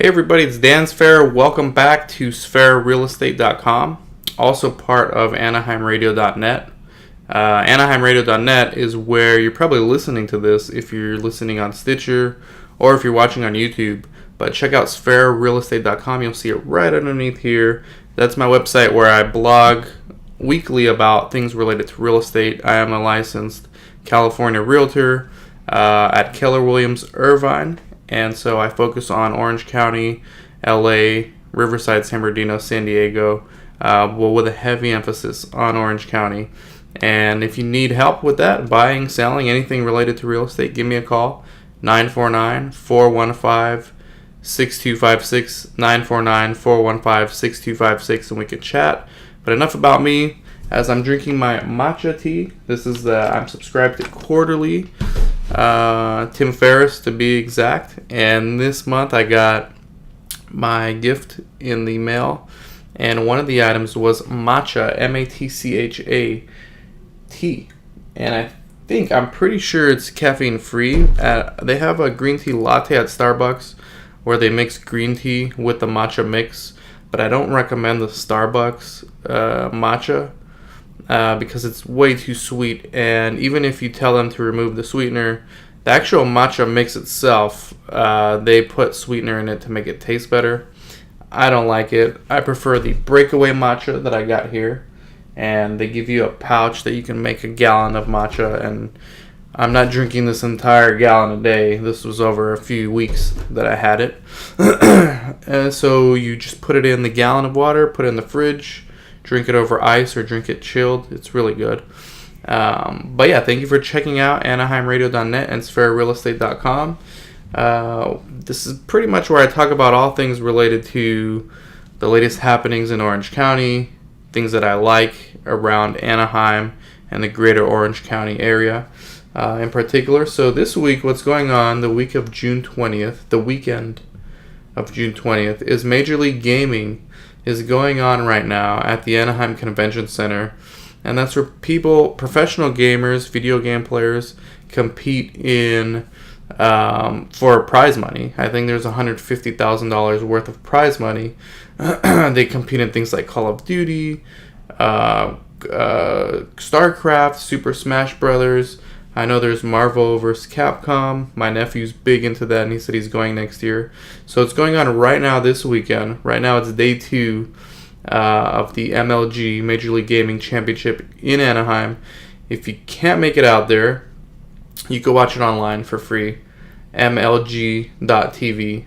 Hey everybody, it's Dan Sfera. Welcome back to SferaRealEstate.com, also part of AnaheimRadio.net. AnaheimRadio.net is where you're probably listening to this if you're listening on Stitcher or if you're watching on YouTube. But check out SferaRealEstate.com. You'll see it right underneath here. That's my website where I blog weekly about things related to real estate. I am a licensed California realtor at Keller Williams Irvine. And so I focus on Orange County, LA, Riverside, San Bernardino, San Diego, with a heavy emphasis on Orange County. And if you need help with that, buying, selling, anything related to real estate, give me a call, 949-415-6256, 949-415-6256, and we can chat. But enough about me, as I'm drinking my matcha tea. This is I'm subscribed to Quarterly. Tim Ferriss to be exact, and this month I got my gift in the mail, and one of the items was matcha, M-A-T-C-H-A tea, and I'm pretty sure it's caffeine free. They have a green tea latte at Starbucks where they mix green tea with the matcha mix, but I don't recommend the Starbucks matcha because it's way too sweet, and even if you tell them to remove the sweetener, the actual matcha mix itself, they put sweetener in it to make it taste better. I don't like it. I prefer the breakaway matcha that I got here, and they give you a pouch that you can make a gallon of matcha, and I'm not drinking this entire gallon a day. This was over a few weeks that I had it. And so you just put it in the gallon of water, put it in the fridge, drink it over ice or drink it chilled. It's really good. But yeah, thank you for checking out AnaheimRadio.net and SferaRealEstate.com. This is pretty much where I talk about all things related to the latest happenings in Orange County, things that I like around Anaheim and the greater Orange County area in particular. So this week, what's going on the week of June 20th, the weekend of June 20th, is Major League Gaming is going on right now at the Anaheim Convention Center, and that's where professional gamers, video game players, compete in for prize money. I think there's $150,000 worth of prize money. They compete in things like Call of Duty, StarCraft, Super Smash Brothers. I know there's Marvel vs. Capcom. My nephew's big into that, and he said he's going next year. So it's going on right now this weekend. Right now it's day 2 of the MLG, Major League Gaming Championship in Anaheim. If you can't make it out there, you can watch it online for free, mlg.tv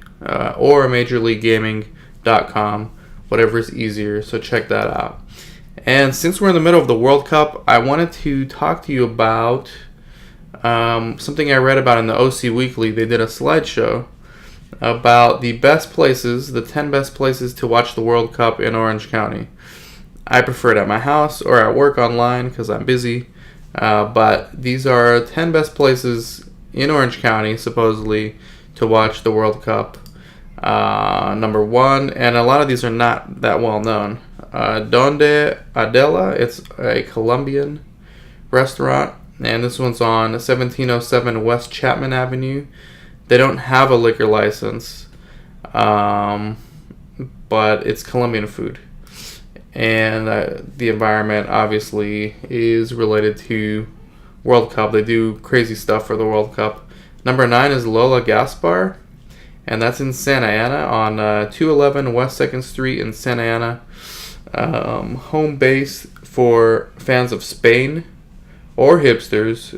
or majorleaguegaming.com, whatever is easier. So check that out. And since we're in the middle of the World Cup, I wanted to talk to you about something I read about in the OC Weekly. They did a slideshow about the best places, the 10 best places to watch the World Cup in Orange County. I prefer it at my house or at work online because I'm busy. But these are 10 best places in Orange County, supposedly, to watch the World Cup. Number 1, and a lot of these are not that well known. Donde Adela, it's a Colombian restaurant, and this one's on 1707 West Chapman Avenue. They don't have a liquor license, but it's Colombian food. And the environment, obviously, is related to World Cup. They do crazy stuff for the World Cup. Number 9 is Lola Gaspar, and that's in Santa Ana on 211 West 2nd Street in Santa Ana. Home base for fans of Spain or hipsters,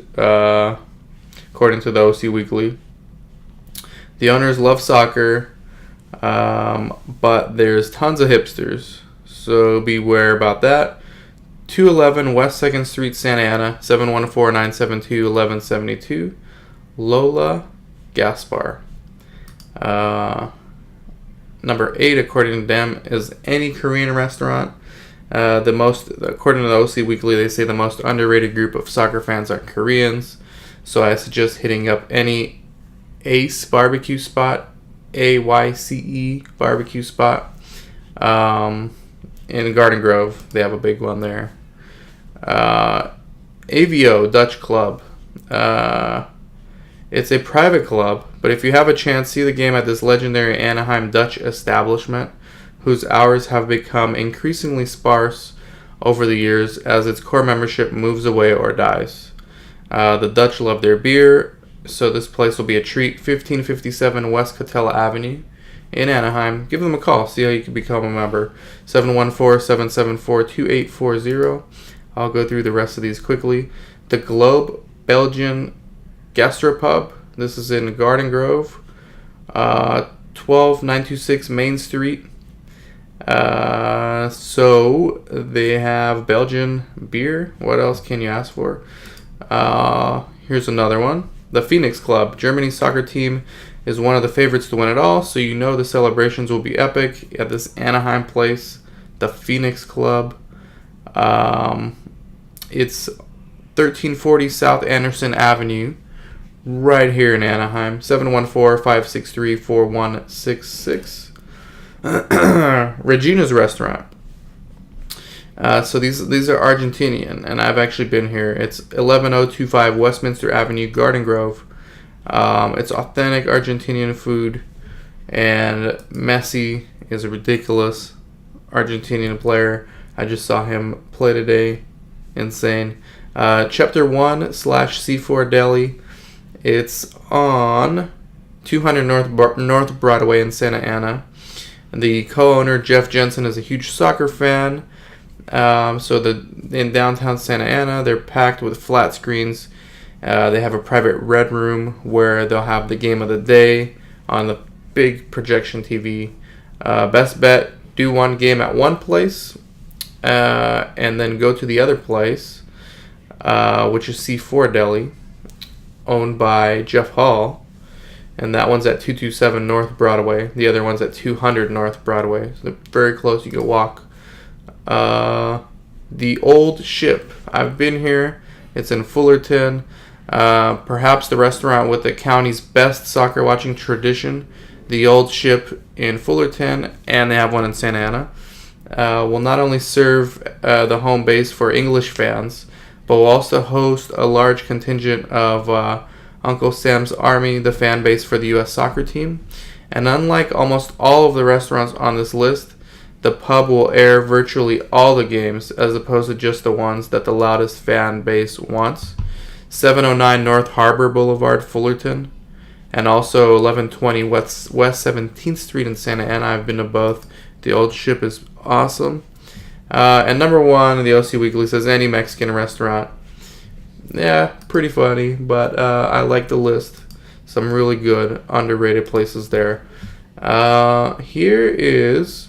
according to the OC Weekly. The owners love soccer, but there's tons of hipsters, so beware about that. 211 West 2nd Street, Santa Ana, 714-972-1172. Lola Gaspar. Number 8, according to them, is any Korean restaurant. According to the OC Weekly, they say the most underrated group of soccer fans are Koreans. So I suggest hitting up any Ace barbecue spot, AYCE barbecue spot, in Garden Grove. They have a big one there. AVO Dutch Club. It's a private club But if you have a chance, see the game at this legendary Anaheim Dutch establishment, whose hours have become increasingly sparse over the years as its core membership moves away or dies. The Dutch love their beer, so this place will be a treat. 1557 West Catella Avenue in Anaheim. Give them a call. See how you can become a member. 714-774-2840. I'll go through the rest of these quickly. The Globe Belgian Gastropub. This is in Garden Grove. 12926 Main Street. So they have Belgian beer. What else can you ask for? Here's another one. The Phoenix Club. Germany's soccer team is one of the favorites to win it all, so you know the celebrations will be epic at this Anaheim place, the Phoenix Club. It's 1340 South Anderson Avenue, right here in Anaheim. 714-563-4166. Regina's Restaurant. So these are Argentinian, and I've actually been here. It's 11025 Westminster Avenue, Garden Grove. It's authentic Argentinian food, and Messi is a ridiculous Argentinian player. I just saw him play today. Insane. Chapter 1/C4 Deli. It's on 200 North Broadway in Santa Ana. The co-owner, Jeff Jensen, is a huge soccer fan. In downtown Santa Ana, they're packed with flat screens. They have a private red room where they'll have the game of the day on the big projection TV. Best bet, do one game at one place and then go to the other place, which is C4 Deli, owned by Jeff Hall. And that one's at 227 North Broadway. The other one's at 200 North Broadway. So they're very close. You can walk. The Old Ship. I've been here. It's in Fullerton. Perhaps the restaurant with the county's best soccer watching tradition. The Old Ship in Fullerton, and they have one in Santa Ana. Will not only serve the home base for English fans, but will also host a large contingent of Uncle Sam's Army, the fan base for the U.S. soccer team. And unlike almost all of the restaurants on this list, the pub will air virtually all the games as opposed to just the ones that the loudest fan base wants. 709 North Harbor Boulevard, Fullerton, and also 1120 West 17th Street in Santa Ana. I've been to both. The Old Ship is awesome. And number one, the OC Weekly says any Mexican restaurant. Yeah, pretty funny, but I like the list. Some really good, underrated places there. Here is,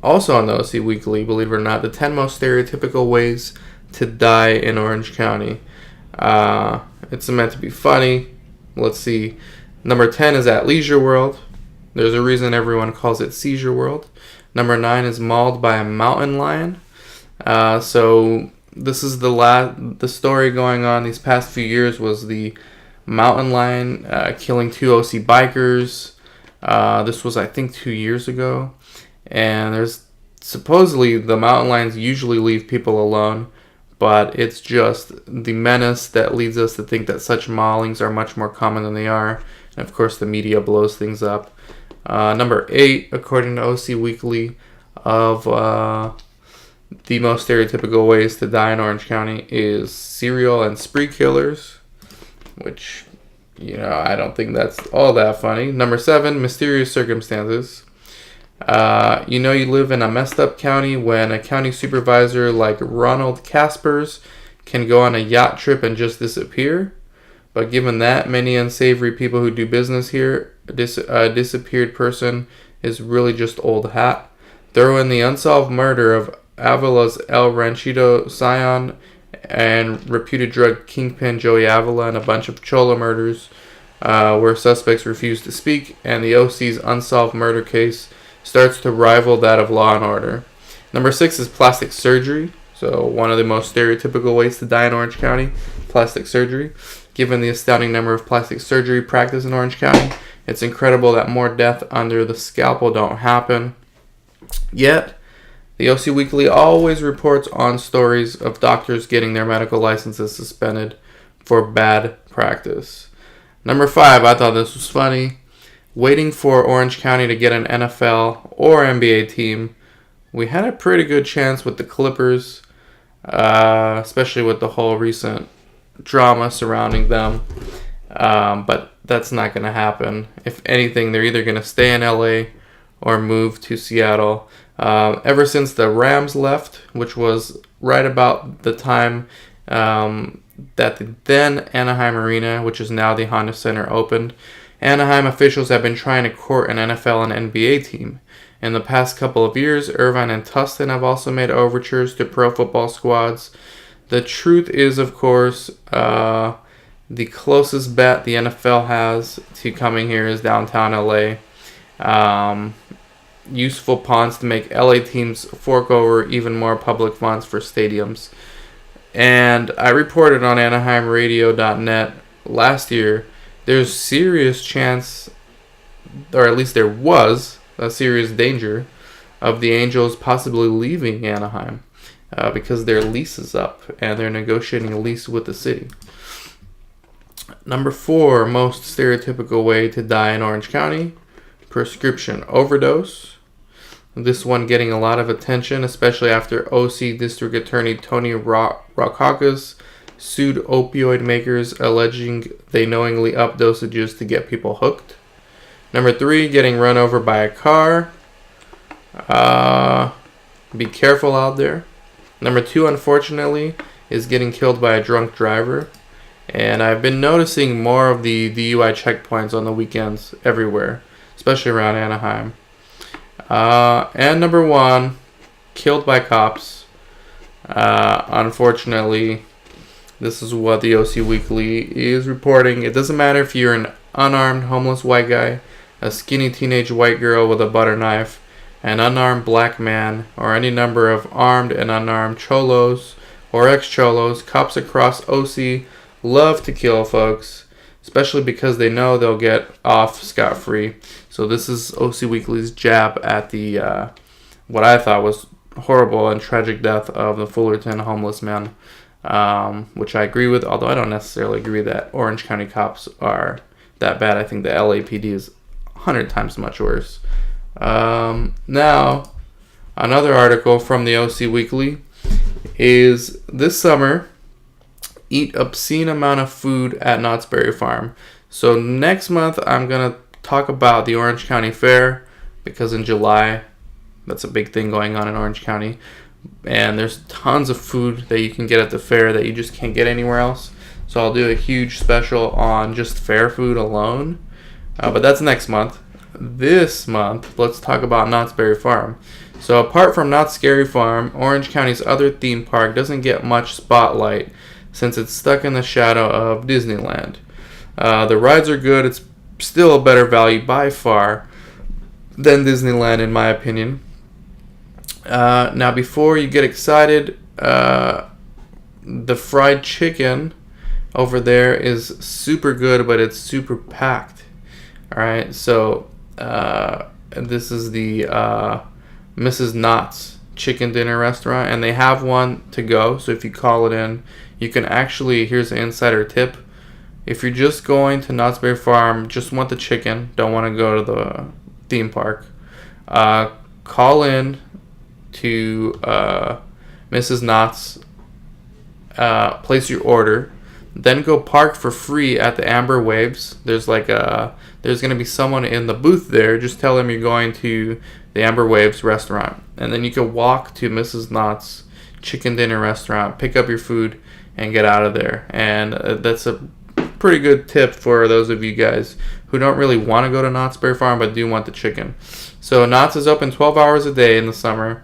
also on the OC Weekly, believe it or not, the 10 most stereotypical ways to die in Orange County. It's meant to be funny. Let's see. Number 10 is at Leisure World. There's a reason everyone calls it Seizure World. Number 9 is mauled by a mountain lion. So this is the story going on these past few years was the mountain lion killing 2 OC bikers. This was, I think, 2 years ago. And there's supposedly the mountain lions usually leave people alone, but it's just the menace that leads us to think that such maulings are much more common than they are. And of course, the media blows things up. Number 8, according to OC Weekly, of the most stereotypical ways to die in Orange County is serial and spree killers, which, I don't think that's all that funny. Number 7, mysterious circumstances. You live in a messed up county when a county supervisor like Ronald Caspers can go on a yacht trip and just disappear. But given that many unsavory people who do business here, a disappeared person is really just old hat. Throw in the unsolved murder of Avila's El Ranchito Scion and reputed drug kingpin Joey Avila and a bunch of Chola murders where suspects refuse to speak, and the OC's unsolved murder case starts to rival that of Law and Order. Number 6 is plastic surgery. So one of the most stereotypical ways to die in Orange County, plastic surgery. Given the astounding number of plastic surgery practiced in Orange County, it's incredible that more death under the scalpel don't happen. Yet, the OC Weekly always reports on stories of doctors getting their medical licenses suspended for bad practice. Number 5, I thought this was funny. Waiting for Orange County to get an NFL or NBA team. We had a pretty good chance with the Clippers, especially with the whole recent drama surrounding them. But that's not going to happen. If anything, they're either going to stay in LA or move to Seattle. Ever since the Rams left, which was right about the time that the then Anaheim Arena, which is now the Honda Center, opened, Anaheim officials have been trying to court an NFL and NBA team. In the past couple of years, Irvine and Tustin have also made overtures to pro football squads. The truth is, of course, the closest bet the NFL has to coming here is downtown LA. Useful pawns to make LA teams fork over even more public funds for stadiums. And I reported on AnaheimRadio.net last year, there's serious chance, or at least there was a serious danger, of the Angels possibly leaving Anaheim because their lease is up and they're negotiating a lease with the city. Number 4, most stereotypical way to die in Orange County, prescription overdose. This one getting a lot of attention, especially after OC District Attorney Tony Rockakis sued opioid makers alleging they knowingly up dosages to get people hooked. Number 3, getting run over by a car. Be careful out there. Number 2, unfortunately, is getting killed by a drunk driver. And I've been noticing more of the DUI checkpoints on the weekends everywhere, especially around Anaheim. And number 1, killed by cops. Unfortunately, this is what the OC Weekly is reporting. It doesn't matter if you're an unarmed homeless white guy, a skinny teenage white girl with a butter knife, an unarmed black man, or any number of armed and unarmed cholos or ex-cholos. Cops across OC love to kill folks, especially because they know they'll get off scot-free. So this is OC Weekly's jab at the what I thought was horrible and tragic death of the Fullerton homeless man, which I agree with, although I don't necessarily agree that Orange County cops are that bad. I think the LAPD is 100 times much worse. Now, another article from the OC Weekly is this summer, eat obscene amount of food at Knott's Berry Farm. So next month, I'm going to talk about the Orange County Fair, because in July, that's a big thing going on in Orange County. And there's tons of food that you can get at the fair that you just can't get anywhere else. So I'll do a huge special on just fair food alone. But that's next month. This month, let's talk about Knott's Berry Farm. So apart from Knott's Scary Farm, Orange County's other theme park doesn't get much spotlight since it's stuck in the shadow of Disneyland. The rides are good. It's still a better value by far than Disneyland, in my opinion. Now, before you get excited, the fried chicken over there is super good, but it's super packed. All right, so this is the Mrs. Knott's chicken dinner restaurant, and they have one to go. So if you call it in, you can actually, here's an insider tip. If you're just going to Knott's Berry Farm, just want the chicken, don't want to go to the theme park, call in to Mrs. Knott's, place your order, then go park for free at the Amber Waves. There's there's going to be someone in the booth there. Just tell them you're going to the Amber Waves restaurant, and then you can walk to Mrs. Knott's chicken dinner restaurant, pick up your food, and get out of there. And that's a pretty good tip for those of you guys who don't really want to go to Knott's Berry Farm but do want the chicken. So Knott's is open 12 hours a day in the summer,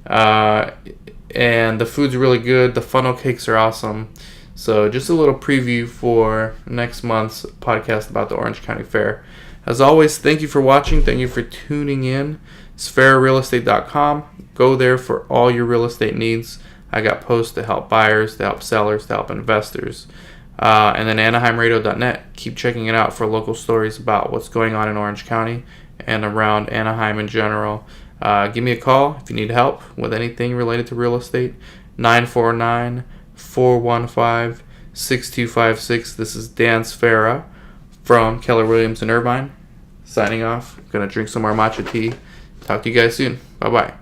and the food's really good. The funnel cakes are awesome. So just a little preview for next month's podcast about the Orange County Fair. As always, thank you for watching. Thank you for tuning in. It's fairrealestate.com. Go there for all your real estate needs. I got posts to help buyers, to help sellers, to help investors. And then AnaheimRadio.net. Keep checking it out for local stories about what's going on in Orange County and around Anaheim in general. Give me a call if you need help with anything related to real estate. 949-415-6256. This is Dan Sfera from Keller Williams and Irvine, signing off. I'm going to drink some more matcha tea. Talk to you guys soon. Bye-bye.